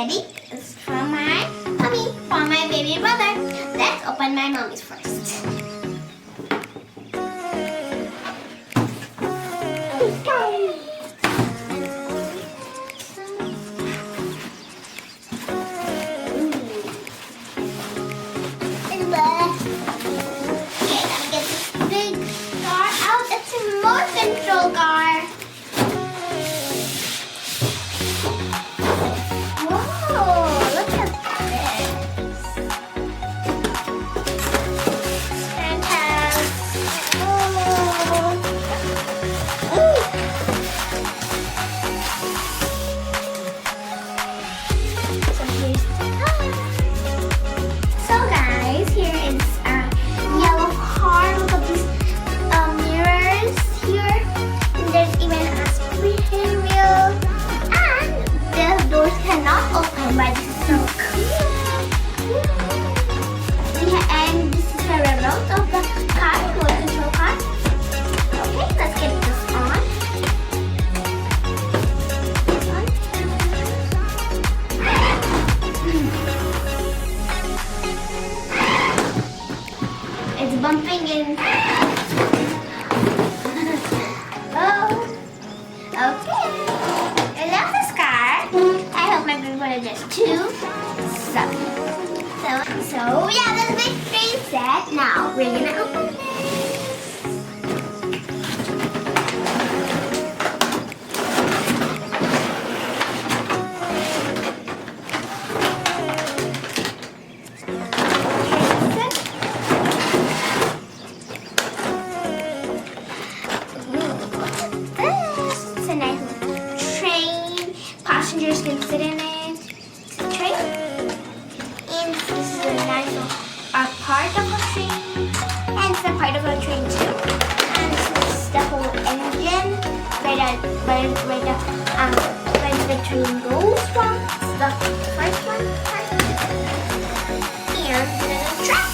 ready. It's from my mommy, from my baby brother. Let's open my mommy's first. Control car. Whoa, look at this. Fantastic. Oh. So here's the car. So guys, here is a yellow car. Look at these mirrors here. There's even a steering wheel, and the doors cannot open, but this is so cool. And this is the remote of the car, remote control car. Okay, let's get this on. It's bumping in. Okay, I love this car. I hope my baby brother does too. So yeah, that's my train set. Now we're gonna open this. Passengers can sit in it. It's a train. And this is a nice part of a train. And it's a part of a train too. And this is the whole engine where the train goes from. It's the first one. And the track.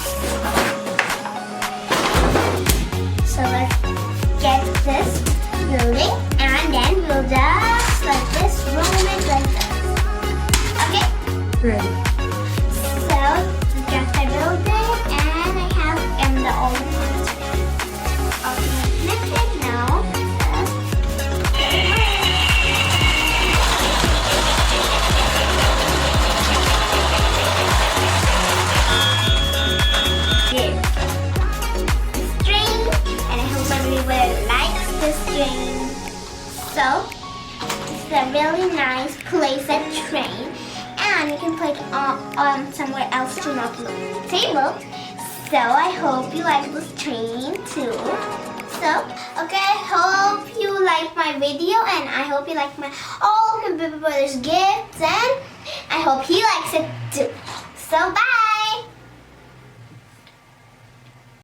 So let's get this building, and then we'll just like this, roll it like this. Okay? Ready. So, just I build it, and I have the alternate method now. Here. String, and I hope everyone likes the string. So, it's a really nice playset train, and you can put it on somewhere else to not look at the table. So I hope you like this train too. So, okay, I hope you like my video, and I hope you like all my baby brother's gifts, and I hope he likes it too. So bye!